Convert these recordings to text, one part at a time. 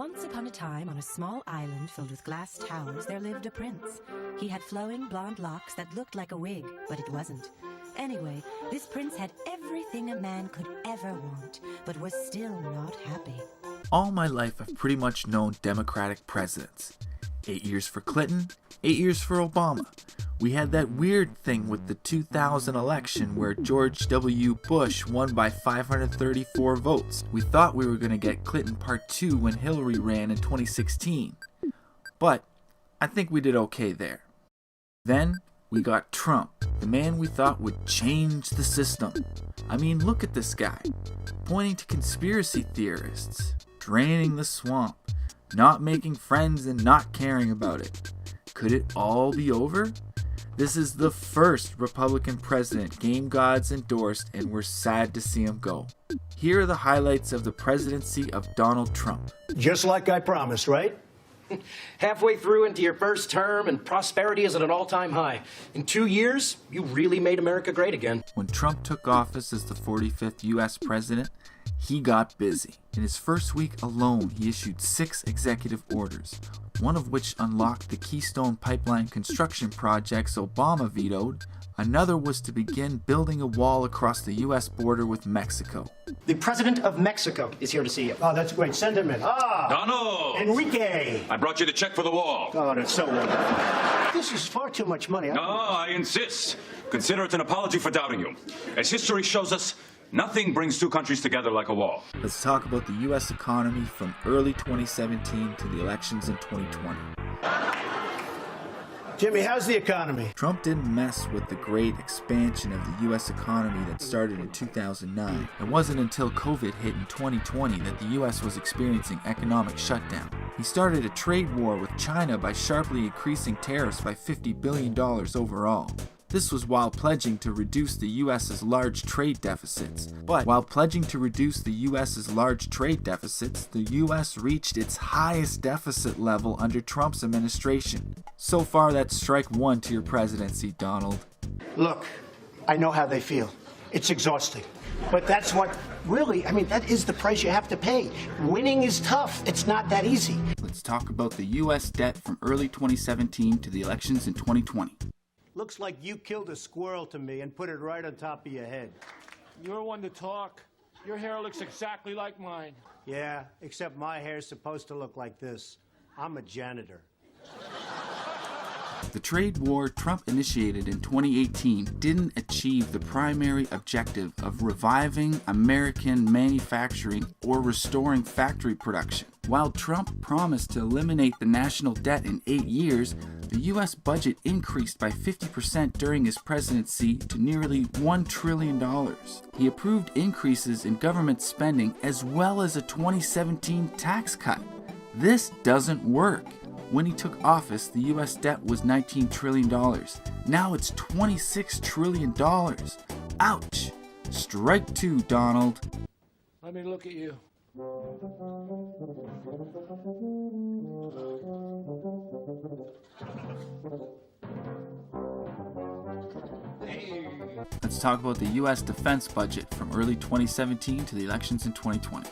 Once upon a time, on a small island filled with glass towers, there lived a prince. He had flowing blonde locks that looked like a wig, but it wasn't. Anyway, this prince had everything a man could ever want, but was still not happy. All my life I've pretty much known Democratic presidents. 8 years for Clinton, 8 years for Obama. We had that weird thing with the 2000 election where George W. Bush won by 534 votes. We thought we were going to get Clinton Part 2 when Hillary ran in 2016. But I think we did okay there. Then we got Trump, the man we thought would change the system. I mean, look at this guy, pointing to conspiracy theorists, draining the swamp, not making friends and not caring about it. Could it all be over? This is the first Republican president game gods endorsed, and we're sad to see him go. Here are the highlights of the presidency of Donald Trump. Just like I promised, right? Halfway through into your first term and prosperity is at an all-time high. In 2 years, you really made America great again. When Trump took office as the 45th U.S. president, he got busy. In his first week alone, he issued 6 executive orders, one of which unlocked the Keystone Pipeline construction projects Obama vetoed. Another was to begin building a wall across the U.S. border with Mexico. The President of Mexico is here to see you. Oh, that's great. Send him in. Donald! Enrique! I brought you the check for the wall. Oh, that's so wonderful. This is far too much money. No, I insist. Consider it an apology for doubting you. As history shows us, nothing brings two countries together like a wall. Let's talk about the U.S. economy from early 2017 to the elections in 2020. Jimmy, how's the economy? Trump didn't mess with the great expansion of the U.S. economy that started in 2009. It wasn't until COVID hit in 2020 that the U.S. was experiencing economic shutdown. He started a trade war with China by sharply increasing tariffs by $50 billion overall. This was while pledging to reduce the U.S.'s large trade deficits. But while pledging to reduce the U.S.'s large trade deficits, the U.S. reached its highest deficit level under Trump's administration. So far, that's strike one to your presidency, Donald. Look, I know how they feel. It's exhausting. But that's what really, that is the price you have to pay. Winning is tough. It's not that easy. Let's talk about the U.S. debt from early 2017 to the elections in 2020. Looks like you killed a squirrel to me and put it right on top of your head. You're one to talk. Your hair looks exactly like mine. Yeah, except my hair's supposed to look like this. I'm a janitor. The trade war Trump initiated in 2018 didn't achieve the primary objective of reviving American manufacturing or restoring factory production. While Trump promised to eliminate the national debt in 8 years, the U.S. budget increased by 50% during his presidency to nearly $1 trillion. He approved increases in government spending as well as a 2017 tax cut. This doesn't work. When he took office, the U.S. debt was $19 trillion. Now it's $26 trillion. Ouch! Strike two, Donald. Let me look at you. Let's talk about the U.S. defense budget from early 2017 to the elections in 2020.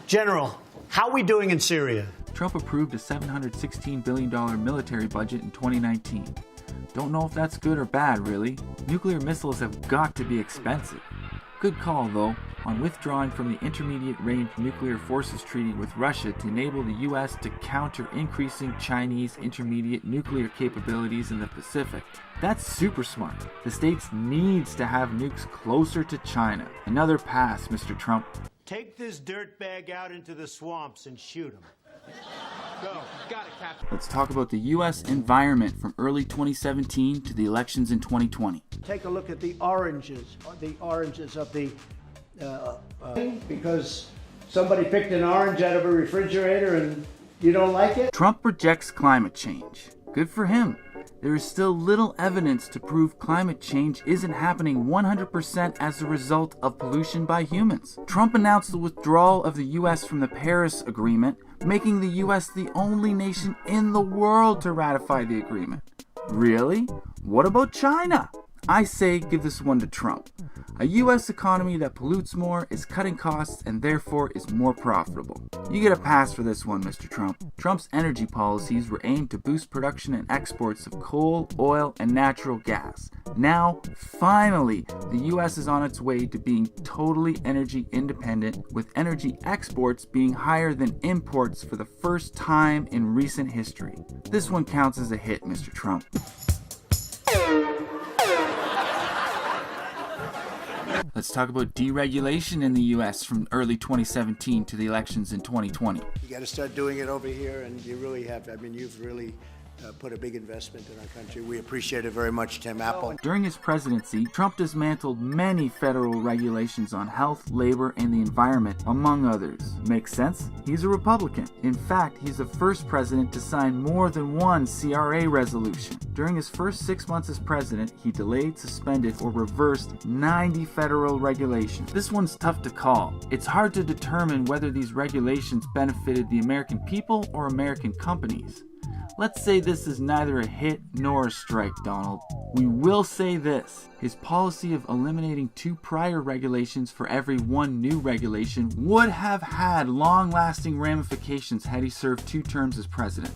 General, how are we doing in Syria? Trump approved a $716 billion military budget in 2019. Don't know if that's good or bad, really. Nuclear missiles have got to be expensive. Good call, though, on withdrawing from the Intermediate Range Nuclear Forces Treaty with Russia to enable the U.S. to counter increasing Chinese intermediate nuclear capabilities in the Pacific. That's super smart. The States needs to have nukes closer to China. Another pass, Mr. Trump. Take this dirtbag out into the swamps and shoot him. Go. Got it, Captain. Let's talk about the U.S. environment from early 2017 to the elections in 2020. Take a look at the oranges of the, because somebody picked an orange out of a refrigerator and you don't like it? Trump rejects climate change. Good for him. There is still little evidence to prove climate change isn't happening 100% as a result of pollution by humans. Trump announced the withdrawal of the U.S. from the Paris Agreement, making the U.S. the only nation in the world to ratify the agreement. Really? What about China? I say give this one to Trump. A U.S. economy that pollutes more is cutting costs and therefore is more profitable. You get a pass for this one, Mr. Trump. Trump's energy policies were aimed to boost production and exports of coal, oil, and natural gas. Now, finally, the U.S. is on its way to being totally energy independent, with energy exports being higher than imports for the first time in recent history. This one counts as a hit, Mr. Trump. Let's talk about deregulation in the U.S. from early 2017 to the elections in 2020. You got to start doing it over here, and you really have. I mean, you've really put a big investment in our country. We appreciate it very much, Tim Apple. During his presidency, Trump dismantled many federal regulations on health, labor, and the environment, among others. Makes sense? He's a Republican. In fact, he's the first president to sign more than one CRA resolution. During his first 6 months as president, he delayed, suspended, or reversed 90 federal regulations. This one's tough to call. It's hard to determine whether these regulations benefited the American people or American companies. Let's say this is neither a hit nor a strike, Donald. We will say this. His policy of eliminating 2 prior regulations for every 1 new regulation would have had long-lasting ramifications had he served 2 terms as president.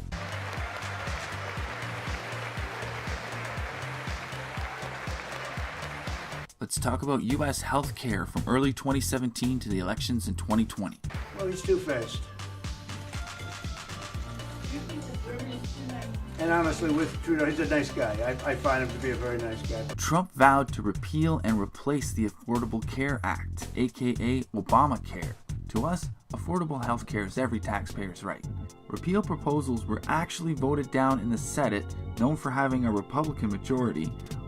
Let's talk about U.S. health care from early 2017 to the elections in 2020. Well, he's too fast. And honestly, with Trudeau, he's a nice guy. I find him to be a very nice guy. Trump vowed to repeal and replace the Affordable Care Act, aka Obamacare. To us, affordable health care is every taxpayer's right. Repeal proposals were actually voted down in the Senate, known for having a Republican majority,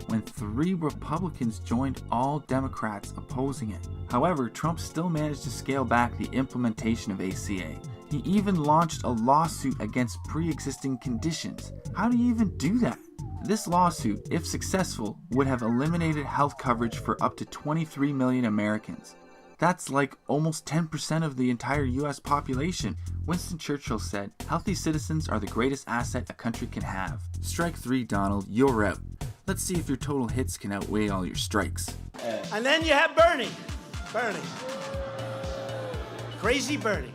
when 3 Republicans joined all Democrats opposing it. However, Trump still managed to scale back the implementation of ACA. He even launched a lawsuit against pre-existing conditions. How do you even do that? This lawsuit, if successful, would have eliminated health coverage for up to 23 million Americans. That's like almost 10% of the entire US population. Winston Churchill said, "Healthy citizens are the greatest asset a country can have." Strike 3, Donald, you're out. Let's see if your total hits can outweigh all your strikes. And then you have Bernie. Crazy Bernie.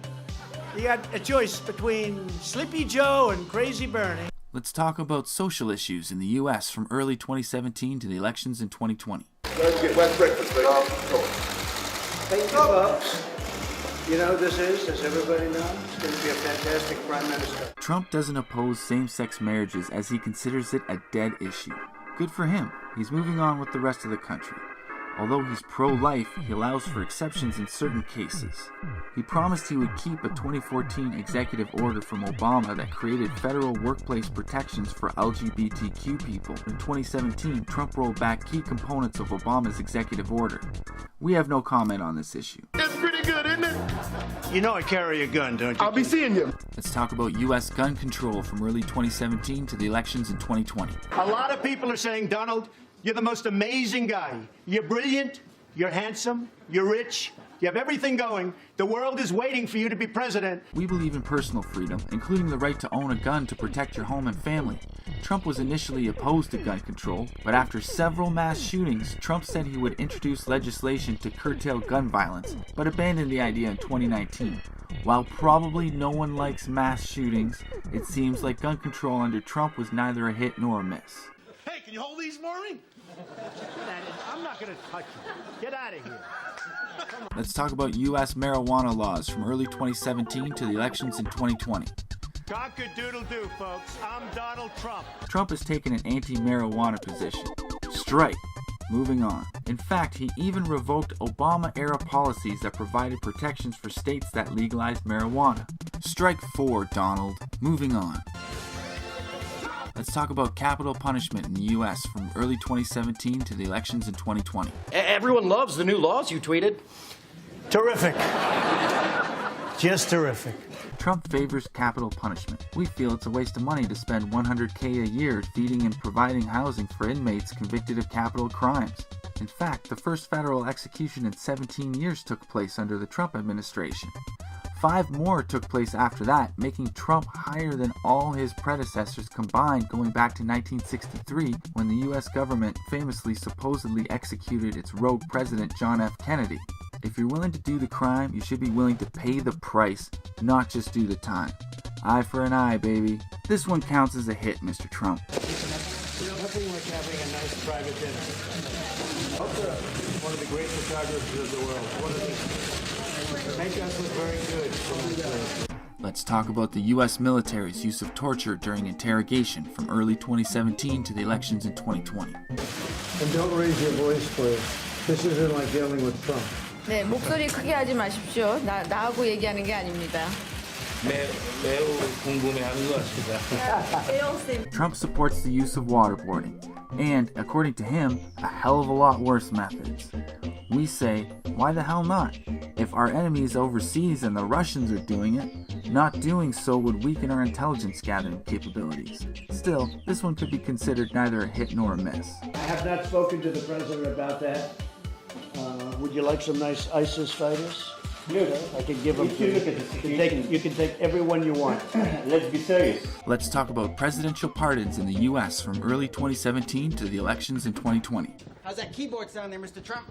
You got a choice between Sleepy Joe and Crazy Bernie. Let's talk about social issues in the U.S. from early 2017 to the elections in 2020. Let's get wet breakfast, baby. Thank you, folks. You know who this is, as everybody knows? It's going to be a fantastic prime minister. Trump doesn't oppose same-sex marriages as he considers it a dead issue. Good for him. He's moving on with the rest of the country. Although he's pro-life, he allows for exceptions in certain cases. He promised he would keep a 2014 executive order from Obama that created federal workplace protections for LGBTQ people. In 2017, Trump rolled back key components of Obama's executive order. We have no comment on this issue. It's pretty good, isn't it? You know I carry a gun, don't you? I'll be seeing you. Let's talk about U.S. gun control from early 2017 to the elections in 2020. A lot of people are saying, Donald, you're the most amazing guy. You're brilliant, you're handsome, you're rich, you have everything going. The world is waiting for you to be president. We believe in personal freedom, including the right to own a gun to protect your home and family. Trump was initially opposed to gun control, but after several mass shootings, Trump said he would introduce legislation to curtail gun violence, but abandoned the idea in 2019. While probably no one likes mass shootings, it seems like gun control under Trump was neither a hit nor a miss. Hey, can you hold these for me? I'm not going to touch you. Get out of here. Let's talk about U.S. marijuana laws from early 2017 to the elections in 2020. Cock-a-doodle-doo, folks. I'm Donald Trump. Trump has taken an anti-marijuana position. Strike. Moving on. In fact, he even revoked Obama-era policies that provided protections for states that legalized marijuana. Strike 4, Donald. Moving on. Let's talk about capital punishment in the U.S. from early 2017 to the elections in 2020. Everyone loves the new laws you tweeted. Terrific. Just terrific. Trump favors capital punishment. We feel it's a waste of money to spend $100K a year feeding and providing housing for inmates convicted of capital crimes. In fact, the first federal execution in 17 years took place under the Trump administration. 5 more took place after that, making Trump higher than all his predecessors combined going back to 1963 when the US government famously supposedly executed its rogue president John F. Kennedy. If you're willing to do the crime, you should be willing to pay the price, not just do the time. Eye for an eye, baby. This one counts as a hit, Mr. Trump. Nothing like having a nice private dinner. One of the great photographers of the world. One of the make us look very good. Let's talk about the US military's use of torture during interrogation from early 2017 to the elections in 2020. And don't raise your voice, please. This isn't like dealing with Trump. 네, 목소리 크게 하지 마십시오. 나하고 얘기하는 게 아닙니다. 매우 궁금해하는 것 같습니다. Trump supports the use of waterboarding, and, according to him, a hell of a lot worse methods. We say, why the hell not? If our enemies overseas and the Russians are doing it, not doing so would weaken our intelligence gathering capabilities. Still, this one could be considered neither a hit nor a miss. I have not spoken to the president about that. Would you like some nice ISIS fighters? I can give them. You can take everyone you want. Let's be serious. Let's talk about presidential pardons in the US from early 2017 to the elections in 2020. How's that keyboard sound there, Mr. Trump?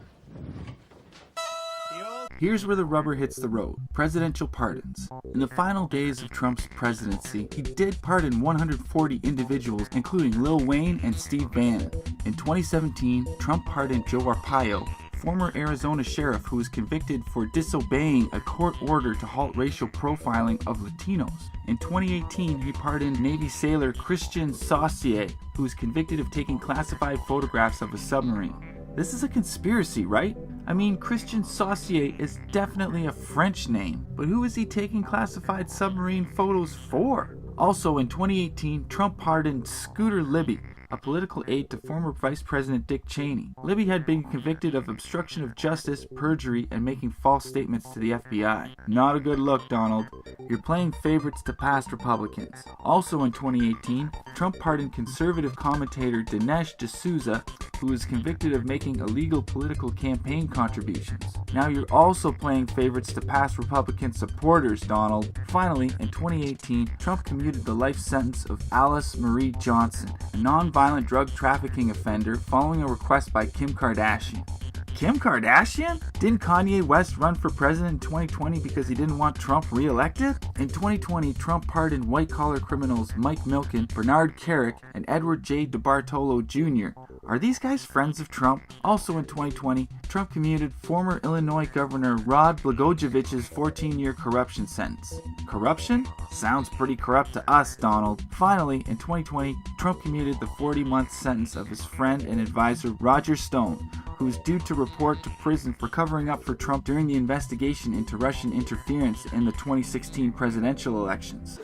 Here's where the rubber hits the road. Presidential pardons. In the final days of Trump's presidency, he did pardon 140 individuals, including Lil Wayne and Steve Bannon. In 2017, Trump pardoned Joe Arpaio, former Arizona sheriff who was convicted for disobeying a court order to halt racial profiling of Latinos. In 2018, he pardoned Navy sailor Christian Saucier, who was convicted of taking classified photographs of a submarine. This is a conspiracy, right? I mean, Christian Saucier is definitely a French name, but who is he taking classified submarine photos for? Also, in 2018, Trump pardoned Scooter Libby, a political aide to former Vice President Dick Cheney. Libby had been convicted of obstruction of justice, perjury, and making false statements to the FBI. Not a good look, Donald. You're playing favorites to past Republicans. Also in 2018, Trump pardoned conservative commentator Dinesh D'Souza, who was convicted of making illegal political campaign contributions. Now you're also playing favorites to past Republican supporters, Donald. Finally, in 2018, Trump commuted the life sentence of Alice Marie Johnson, a non-violent drug trafficking offender, following a request by Kim Kardashian. Kim Kardashian? Didn't Kanye West run for president in 2020 because he didn't want Trump re-elected? In 2020, Trump pardoned white-collar criminals Mike Milken, Bernard Kerik, and Edward J. DeBartolo Jr. Are these guys friends of Trump? Also in 2020, Trump commuted former Illinois Governor Rod Blagojevich's 14-year corruption sentence. Corruption? Sounds pretty corrupt to us, Donald. Finally, in 2020, Trump commuted the 40-month sentence of his friend and advisor Roger Stone, who is due to report to prison for covering up for Trump during the investigation into Russian interference in the 2016 presidential elections.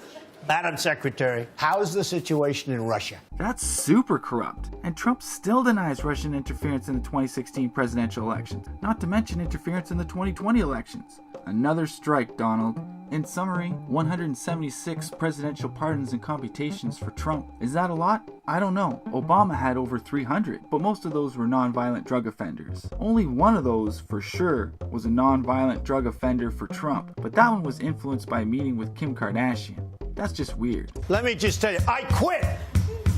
Madam Secretary, how's the situation in Russia? That's super corrupt. And Trump still denies Russian interference in the 2016 presidential elections, not to mention interference in the 2020 elections. Another strike, Donald. In summary, 176 presidential pardons and computations for Trump. Is that a lot? I don't know. Obama had over 300, but most of those were non-violent drug offenders. Only one of those, for sure, was a non-violent drug offender for Trump, but that one was influenced by a meeting with Kim Kardashian. That's just weird. Let me just tell you, I quit!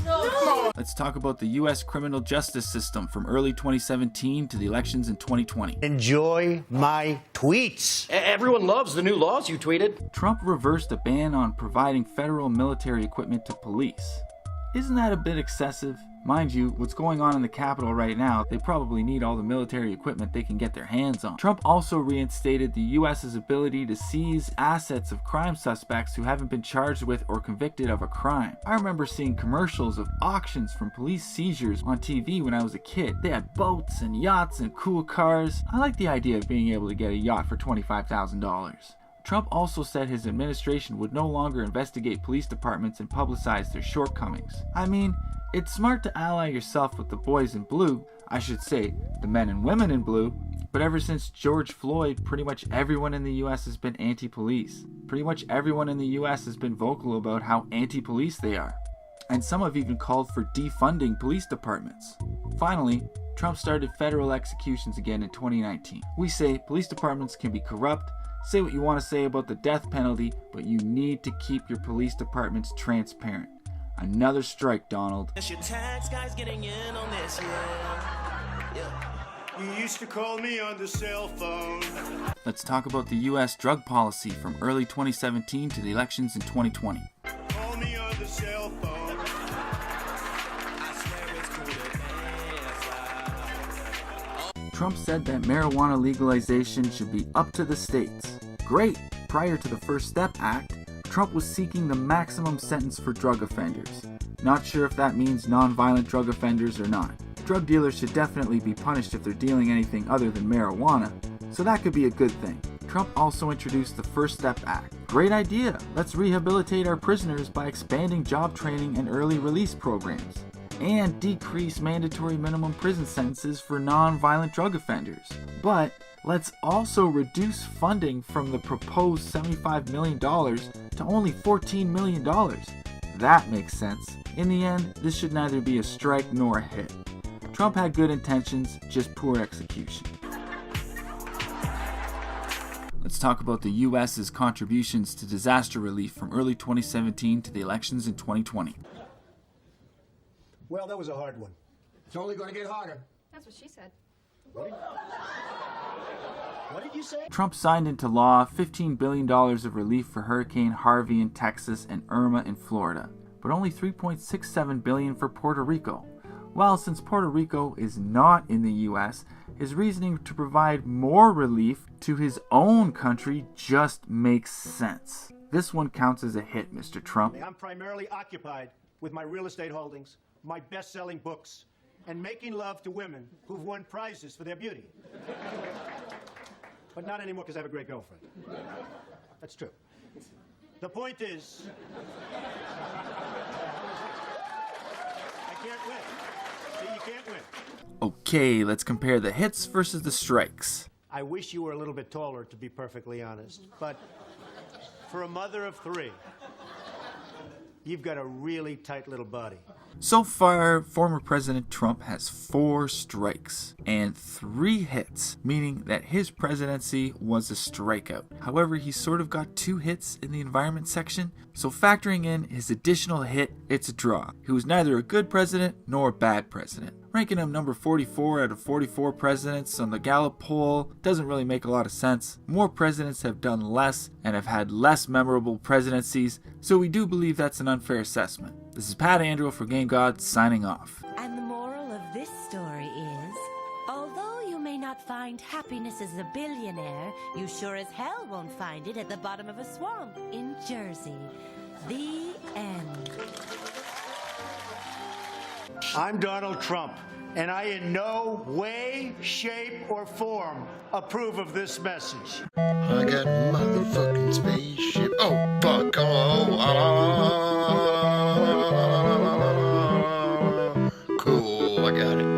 No. Let's talk about the U.S. criminal justice system from early 2017 to the elections in 2020. Enjoy my tweets. Everyone loves the new laws you tweeted. Trump reversed a ban on providing federal military equipment to police. Isn't that a bit excessive? Mind you, what's going on in the Capitol right now, they probably need all the military equipment they can get their hands on. Trump also reinstated the U.S.'s ability to seize assets of crime suspects who haven't been charged with or convicted of a crime. I remember seeing commercials of auctions from police seizures on TV when I was a kid. They had boats and yachts and cool cars. I like the idea of being able to get a yacht for $25,000. Trump also said his administration would no longer investigate police departments and publicize their shortcomings. I mean, it's smart to ally yourself with the boys in blue, I should say, the men and women in blue, but ever since George Floyd, pretty much everyone in the US has been anti-police. Pretty much everyone in the US has been vocal about how anti-police they are. And some have even called for defunding police departments. Finally, Trump started federal executions again in 2019. We say police departments can be corrupt, say what you want to say about the death penalty, but you need to keep your police departments transparent. Another strike, Donald. Your tax guy's getting in on this, You used to call me on the cell phone. Let's talk about the U.S. drug policy from early 2017 to the elections in 2020. Call me on the cell phone. I swear it's cool. Trump said that marijuana legalization should be up to the states. Great! Prior to the First Step Act, Trump was seeking the maximum sentence for drug offenders. Not sure if that means non-violent drug offenders or not. Drug dealers should definitely be punished if they're dealing anything other than marijuana, so that could be a good thing. Trump also introduced the First Step Act. Great idea! Let's rehabilitate our prisoners by expanding job training and early release programs, and decrease mandatory minimum prison sentences for non-violent drug offenders. But let's also reduce funding from the proposed $75 million to only $14 million. That makes sense. In the end, this should neither be a strike nor a hit. Trump had good intentions, just poor execution. Let's talk about the U.S.'s contributions to disaster relief from early 2017 to the elections in 2020. Well, that was a hard one. It's only going to get harder. That's what she said. What did you say? Trump signed into law $15 billion of relief for Hurricane Harvey in Texas and Irma in Florida, but only $3.67 billion for Puerto Rico. Well, since Puerto Rico is not in the U.S., his reasoning to provide more relief to his own country just makes sense. This one counts as a hit, Mr. Trump. I'm primarily occupied with my real estate holdings, my best-selling books, and making love to women who've won prizes for their beauty. But not anymore because I have a great girlfriend. That's true. The point is, I can't win. See, you can't win. Okay, let's compare the hits versus the strikes. I wish you were a little bit taller, to be perfectly honest. But for a mother of three, you've got a really tight little body. So far, former President Trump has 4 strikes and 3 hits, meaning that his presidency was a strikeout. However, he sort of got 2 hits in the environment section, so factoring in his additional hit, it's a draw. He was neither a good president nor a bad president. Ranking him number 44 out of 44 presidents on the Gallup poll doesn't really make a lot of sense. More presidents have done less and have had less memorable presidencies, so we do believe that's an unfair assessment. This is Pat Andrew for Game God signing off. And the moral of this story is, although you may not find happiness as a billionaire, you sure as hell won't find it at the bottom of a swamp in Jersey. The end. I'm Donald Trump, and I in no way, shape, or form approve of this message. I got motherfucking spaceship. Oh, fuck. Oh, cool. I got it.